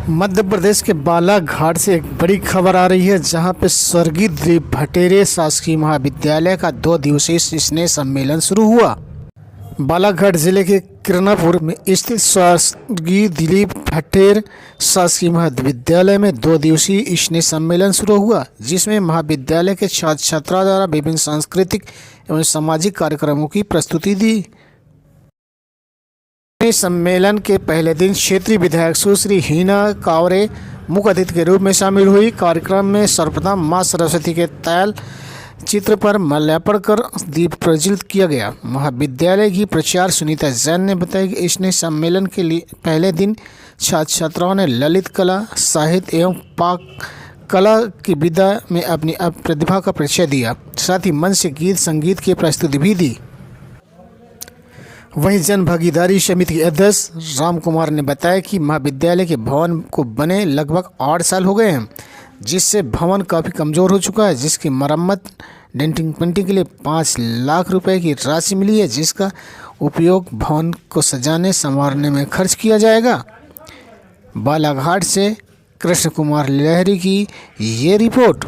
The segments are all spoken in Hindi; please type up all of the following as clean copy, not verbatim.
मध्य प्रदेश के बालाघाट से एक बड़ी खबर आ रही है, जहां पे स्वर्गीय दिलीप भटेरे शासकीय महाविद्यालय का 2 दिवसीय स्नेह सम्मेलन शुरू हुआ। बालाघाट जिले के किरनापुर में स्थित स्वर्गीय दिलीप भटेर शासकीय महाविद्यालय में 2 दिवसीय स्नेह सम्मेलन शुरू हुआ, जिसमें महाविद्यालय के छात्र छात्रा द्वारा विभिन्न सांस्कृतिक एवं सामाजिक कार्यक्रमों की प्रस्तुति दी। सम्मेलन के पहले दिन क्षेत्रीय विधायक सुश्री हीना कावरे मुख्य अतिथि के रूप में शामिल हुई। कार्यक्रम में सर्वप्रथम मां सरस्वती के तैल चित्र पर माल्यार्पण कर दीप प्रज्वलित किया गया। महाविद्यालय की प्राचार्य सुनीता जैन ने बताया कि स्नेह सम्मेलन के लिए पहले दिन छात्र छात्राओं ने ललित कला, साहित्य एवं पाक कला की विधा में अपनी प्रतिभा का परिचय दिया। साथ ही मंच से गीत संगीत की प्रस्तुति भी दी। वहीं जन भागीदारी समिति के अध्यक्ष राम कुमार ने बताया कि महाविद्यालय के भवन को बने लगभग 8 साल हो गए हैं, जिससे भवन काफ़ी कमज़ोर हो चुका है, जिसकी मरम्मत डेंटिंग पेंटिंग के लिए 5 लाख रुपए की राशि मिली है, जिसका उपयोग भवन को सजाने संवारने में खर्च किया जाएगा। बालाघाट से कृष्ण कुमार लहरी की ये रिपोर्ट।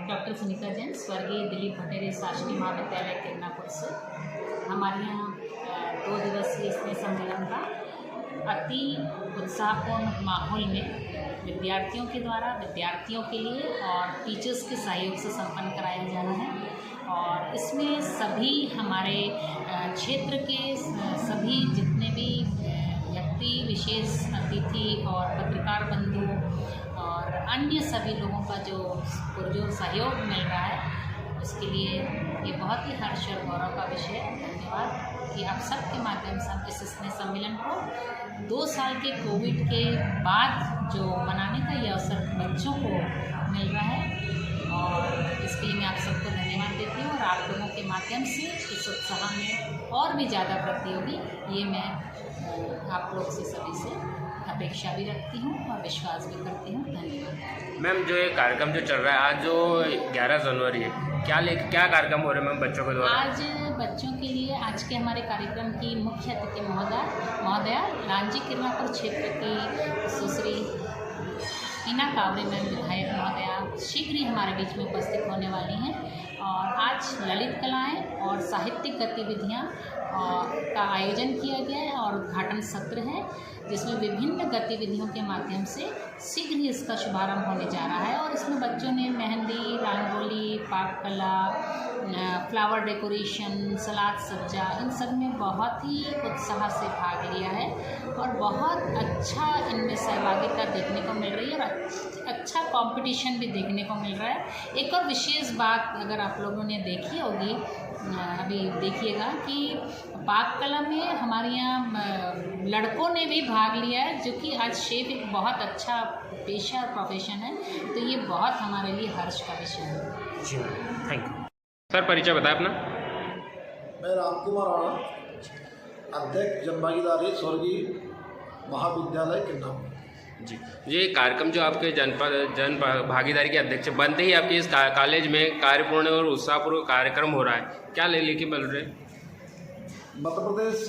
डॉक्टर सुनीता जैन, स्वर्गीय दिलीप भटेरे शासकीय महाविद्यालय किरनापुर से। हमारे यहाँ 2 दिवसीय स्नेह सम्मेलन का अति उत्साहपूर्ण माहौल में विद्यार्थियों के द्वारा विद्यार्थियों के लिए और टीचर्स के सहयोग से संपन्न कराया जा रहा है। और इसमें सभी हमारे क्षेत्र के सभी जितने भी व्यक्ति विशेष अतिथि और पत्रकार बंधु और अन्य सभी लोगों का जो पुरजोर सहयोग मिल रहा है, उसके लिए ये बहुत ही हर्ष और गौरव का विषय है। धन्यवाद कि आप सबके माध्यम से हम इस स्नेह सम्मेलन को 2 साल के कोविड के बाद जो मनाने का ये अवसर बच्चों को मिल रहा है, और इसके लिए मैं आप सबको धन्यवाद देती हूँ। और आप लोगों के माध्यम से इस उत्साह में और भी ज़्यादा वृद्धि होगी, ये मैं आप लोग से सभी से अपेक्षा भी रखती हूँ और विश्वास भी करती हूँ। धन्यवाद। मैम, जो ये कार्यक्रम जो चल रहा है आज, जो 11 जनवरी है, क्या कार्यक्रम हो रहे हैं मैम बच्चों के द्वारा? आज बच्चों के लिए आज के हमारे कार्यक्रम की मुख्य अतिथि महोदया लांजी किरनापुर क्षेत्र की सुश्री हीना कावरे मैम विधायक महोदया शीघ्र ही हमारे बीच में उपस्थित होने वाली हैं। और आज ललित कलाएँ और साहित्यिक गतिविधियाँ का आयोजन किया गया है और उद्घाटन सत्र है, जिसमें विभिन्न गतिविधियों के माध्यम से शीघ्र ही इसका शुभारंभ होने जा रहा है। और इसमें बच्चों ने मेहंदी, रंगोली, पाक कला, फ्लावर डेकोरेशन, सलाद सज्जा, इन सब में बहुत ही उत्साह से भाग लिया है और बहुत अच्छा इनमें सहभागिता देखने को मिल रही है और अच्छा कंपटीशन भी देखने को मिल रहा है। एक और विशेष बात अगर आप लोगों ने देखी होगी, अभी देखिएगा कि पाक कला में हमारे यहाँ लड़कों ने भी भाग लिया है, जो कि आज शेफ एक बहुत अच्छा पेशा और प्रोफेशन है, तो ये बहुत हमारे लिए हर्ष का विषय है। जी, थैंक यू सर। परिचय बताएं अपना। मैं राम कुमार राणा, अध्यक्ष जन भागीदारी स्वर्गीय महाविद्यालय किरनापुर। जी, ये कार्यक्रम जो आपके जन भागीदारी के अध्यक्ष बनते ही आपके इस कॉलेज में कार्यपूर्ण और उत्साहपूर्वक कार्यक्रम हो रहा है, क्या लेके मिल रहे हैं? मध्य प्रदेश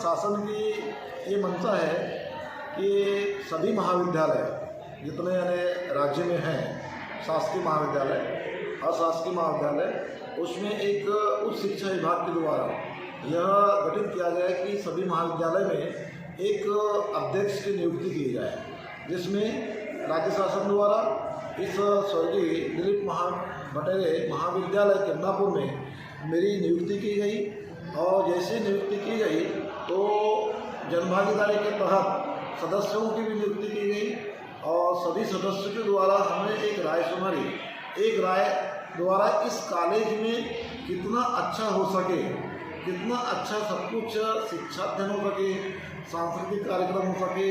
शासन की ये मंशा है कि सभी महाविद्यालय जितने यानी राज्य में हैं, शासकीय महाविद्यालय, अशासकीय महाविद्यालय, उसमें एक उच्च शिक्षा विभाग के द्वारा यह गठित किया गया है कि सभी महाविद्यालय में एक अध्यक्ष की नियुक्ति की जाए, जिसमें राज्य शासन द्वारा इस स्वर्गीय दिलीप भटेरे महाविद्यालय किरनापुर में मेरी नियुक्ति की गई। और जैसे नियुक्ति की गई तो जनभागीदारी के तहत सदस्यों की भी नियुक्ति की गई और सभी सदस्यों के द्वारा हमें एक राय सुनाई। एक राय द्वारा इस कॉलेज में कितना अच्छा हो सके, कितना अच्छा सब कुछ शिक्षा अध्ययन हो सके, सांस्कृतिक कार्यक्रम हो सके,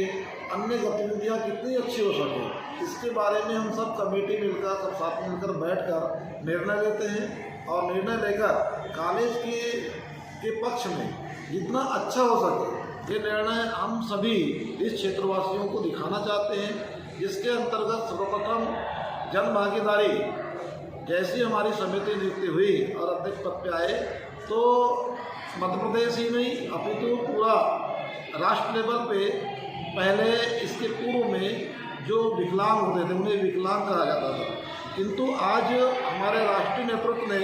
अन्य गतिविधियाँ कितनी अच्छी हो सके, इसके बारे में हम सब कमेटी मिलकर, सब साथ मिलकर बैठकर निर्णय लेते हैं। और निर्णय लेकर कॉलेज के पक्ष में जितना अच्छा हो सके ये निर्णय हम सभी इस क्षेत्रवासियों को दिखाना चाहते हैं। जिसके अंतर्गत सर्वप्रथम जन भागीदारी, जैसी हमारी समिति नियुक्ति हुई और अध्यक्ष पद पे आए तो मध्य प्रदेश ही नहीं अपितु पूरा राष्ट्र लेवल पे, पहले इसके पूर्व में जो विकलांग होते थे उन्हें विकलांग कहा जाता था, किंतु आज हमारे राष्ट्रीय नेतृत्व ने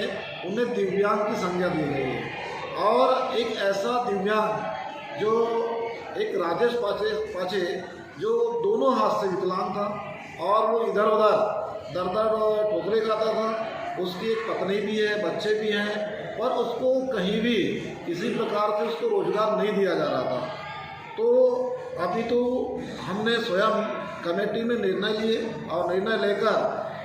उन्हें दिव्यांग की संज्ञा दी गई है। और एक ऐसा दिव्यांग जो एक राजेश पाचे जो दोनों हाथ से विकलांग था और वो इधर उधर दर ठोकरे खाता था, उसकी एक पत्नी भी है, बच्चे भी हैं, पर उसको कहीं भी किसी प्रकार से उसको रोजगार नहीं दिया जा रहा था। तो अभी तो हमने स्वयं कमेटी में निर्णय लिए और निर्णय लेकर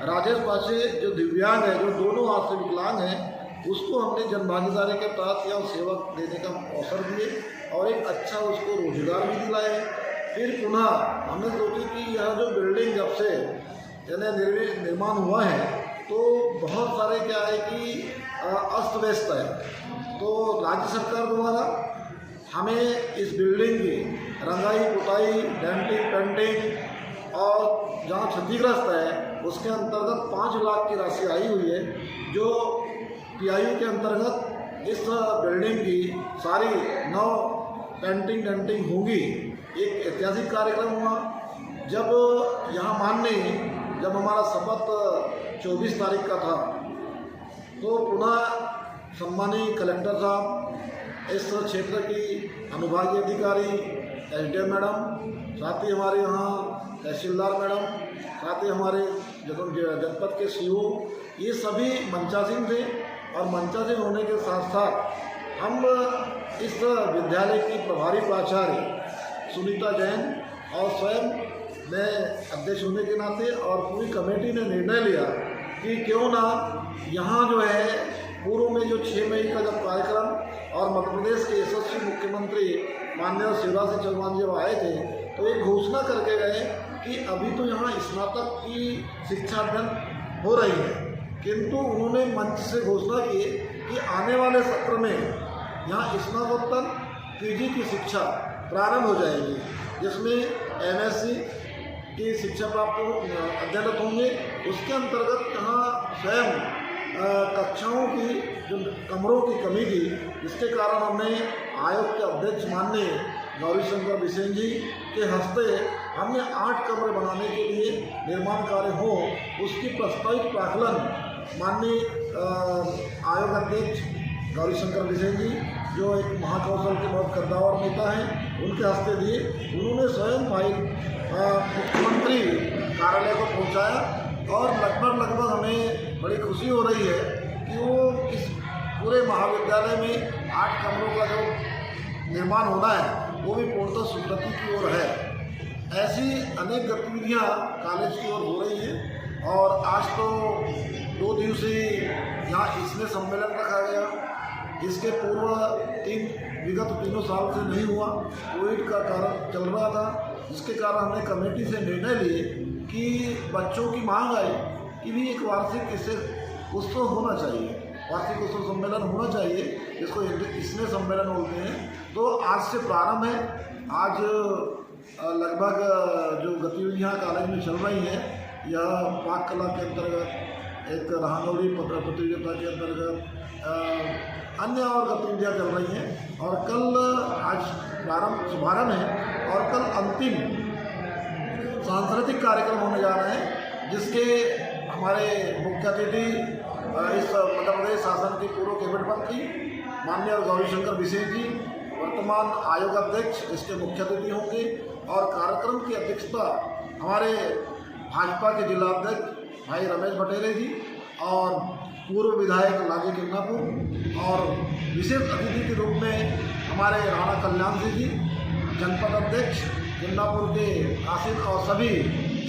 राजेश पाचे जो दिव्यांग है, जो दोनों हाथ से विकलांग है, उसको हमने जनभागीदारी के तहत या सेवा देने का अवसर दिए और एक अच्छा उसको रोजगार भी दिलाए। फिर पुनः हमने सोची कि यह जो बिल्डिंग जब से यानी निर्माण हुआ है तो बहुत सारे क्या है कि अस्त व्यस्त है, तो राज्य सरकार द्वारा हमें इस बिल्डिंग की रंगाई पुताई, डेंटिंग, पेंटिंग और जहाँ क्षतिग्रस्त है उसके अंतर्गत 5 लाख की राशि आई हुई है, जो PIU के अंतर्गत इस बिल्डिंग की सारी नव पेंटिंग डेंटिंग होगी। एक ऐतिहासिक कार्यक्रम हुआ जब यहाँ जब हमारा शपथ 24 तारीख का था तो पुनः सम्मानीय कलेक्टर साहब, इस क्षेत्र की अनुभागीय अधिकारी SDM मैडम, साथ ही हमारे यहाँ तहसीलदार मैडम, साथ ही हमारे जनपद के CO, ये सभी मंचासीन थे। और मंचासीन होने के साथ साथ हम इस विद्यालय की प्रभारी प्राचार्य सुनीता जैन और स्वयं मैं अध्यक्ष होने के नाते और पूरी कमेटी ने निर्णय लिया कि क्यों ना यहाँ जो है पूर्व में जो 6 मई का जब कार्यक्रम और मध्य प्रदेश के यशस्वी मुख्यमंत्री माननीय शिवराज सिंह चौहान जब आए थे तो एक घोषणा करके गए कि अभी तो यहाँ स्नातक की शिक्षा अध्ययन हो रही है, किंतु उन्होंने मंच से घोषणा की कि आने वाले सत्र में यहाँ स्नातकोत्तर PG की शिक्षा प्रारंभ हो जाएगी, जिसमें MSc की शिक्षा प्राप्त अध्ययनरत होंगे। उसके अंतर्गत यहाँ स्वयं कक्षाओं की जो कमरों की कमी थी, जिसके कारण हमने आयोग के अध्यक्ष माननीय गौरीशंकर बिसेन जी के हस्ते हमने 8 कमरे बनाने के लिए निर्माण कार्य हो, उसकी प्रस्तावित प्राकलन माननीय आयोग अध्यक्ष गौरीशंकर बिसेन जी जो एक महाकौशल के बहुत कद्दावर नेता हैं, उनके हस्ते दिए। उन्होंने स्वयं फाइल मुख्यमंत्री कार्यालय को पहुंचाया और लगभग हमें बड़ी खुशी हो रही है कि वो इस पूरे महाविद्यालय में 8 कमरों का जो निर्माण होना है वो भी पूर्णतः स्वीकृति की ओर है। ऐसी अनेक गतिविधियाँ कॉलेज की ओर हो रही हैं और आज तो 2 दिवसीय यहाँ इसमें सम्मेलन रखा गया। इसके पूर्व विगत 3 साल से नहीं हुआ, कोविड का कारण चल रहा था, जिसके कारण हमने कमेटी से निर्णय लिए कि बच्चों की मांग आई कि भी एक वार्षिक इससे उत्सव होना चाहिए, वार्षिक उत्सव सम्मेलन होना चाहिए, जिसको इसमें सम्मेलन बोलते हैं। तो आज से प्रारंभ है। आज लगभग जो गतिविधियाँ कॉलेज में चल रही हैं, यह पाक कला के अंतर्गत, एक रहानौली प्रतियोगिता के अंतर्गत अन्य और गतिविधियाँ चल रही हैं और कल आज शुभारंभ है और कल अंतिम सांस्कृतिक कार्यक्रम होने जा रहे हैं, जिसके हमारे मुख्य अतिथि इस मध्य प्रदेश शासन के पूर्व कैबिनेट मंत्री माननीय गौरीशंकर बिसेन जी, वर्तमान आयोग अध्यक्ष, इसके मुख्य अतिथि होंगे। और कार्यक्रम की अध्यक्षता हमारे भाजपा के जिला अध्यक्ष भाई रमेश बटेरे जी और पूर्व विधायक लागी किन्नापुर, और विशेष अतिथि के रूप में हमारे राणा कल्याण सिंह जी, जनपद अध्यक्ष किन्नापुर के आसिफ, और सभी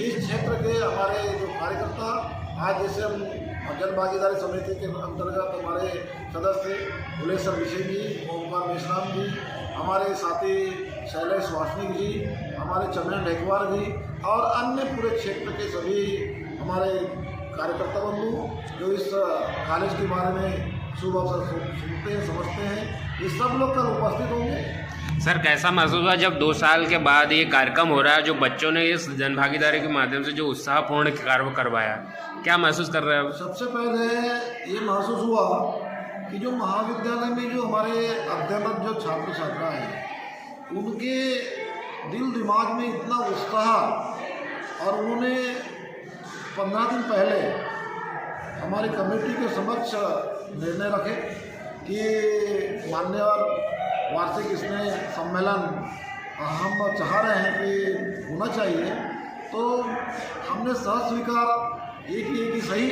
इस क्षेत्र के हमारे जो कार्यकर्ता, आज जैसे हम जन भागीदारी समिति के अंतर्गत हमारे सदस्य भुलेश्वर बिसेन जी, ओमकार मेश्राम जी, हमारे साथी शैलेश वासनिक जी, हमारे चमेन ढेकवार जी और अन्य पूरे क्षेत्र के सभी हमारे कार्यकर्ता बंधु जो इस कॉलेज के बारे में शुभ अवसर सुनते हैं, समझते हैं, ये सब लोग कल उपस्थित होंगे। सर, कैसा महसूस हुआ जब 2 साल के बाद ये कार्यक्रम हो रहा है, जो बच्चों ने इस जनभागीदारी के माध्यम से जो उत्साहपूर्ण कार्य करवाया, क्या महसूस कर रहे हैं आप? सबसे पहले ये महसूस हुआ कि जो महाविद्यालय में जो हमारे अध्ययनरत जो छात्र छात्रा हैं, उनके दिल दिमाग में इतना उत्साह, और उन्होंने 15 दिन पहले हमारी कमेटी के समक्ष निर्णय रखे कि मान्यवर वार्षिक इसमें सम्मेलन हम चाह रहे हैं कि होना चाहिए। तो हमने सह स्वीकार ये किए कि सही,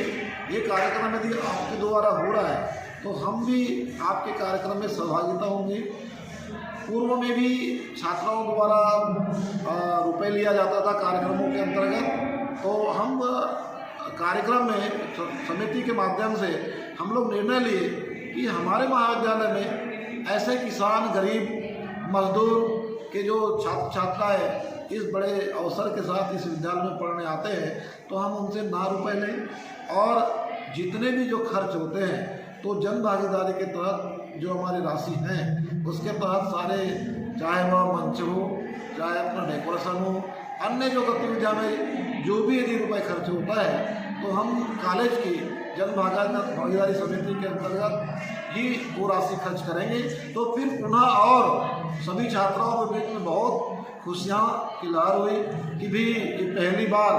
ये कार्यक्रम यदि आपके द्वारा हो रहा है तो हम भी आपके कार्यक्रम में सहभागिता होंगे। पूर्व में भी छात्राओं द्वारा रुपए लिया जाता था कार्यक्रमों के अंतर्गत, तो हम कार्यक्रम में समिति के माध्यम से हम लोग निर्णय लिए कि हमारे महाविद्यालय में ऐसे किसान, गरीब, मजदूर के जो छात्र छात्राएँ इस बड़े अवसर के साथ इस विद्यालय में पढ़ने आते हैं, तो हम उनसे ना रुपए लें, और जितने भी जो खर्च होते हैं तो जन भागीदारी के तहत जो हमारी राशि है उसके तहत सारे, चाहे वह मंच हो, चाहे अपना डेकोरेशन हो, अन्य जो गतिविधियाँ में जो भी यदि रुपये खर्च होता है तो हम कॉलेज की जन भागीदारी समिति के अंतर्गत ही वो राशि खर्च करेंगे। तो फिर पुनः और सभी छात्राओं के बीच में बहुत खुशियाँ की लहर हुई कि भी ये पहली बार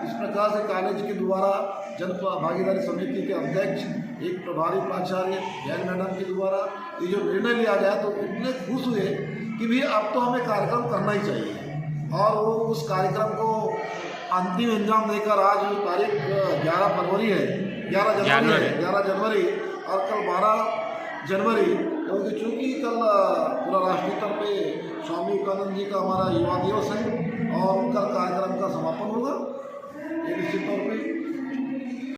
इस प्रकार से कॉलेज के द्वारा जन भागीदारी समिति के अध्यक्ष, एक प्रभारी प्राचार्य जैन मैडम के द्वारा ये जो निर्णय लिया गया, तो इतने खुश हुए कि भी अब तो हमें कार्यक्रम करना ही चाहिए। और वो उस कार्यक्रम को अंतिम अंजाम देकर आज तारीख 11 फरवरी है, 11 जनवरी और कल 12 जनवरी, क्योंकि चूँकि कल पूरा राष्ट्रीय स्तर पे स्वामी विवेकानंद जी का हमारा युवा दिवस है,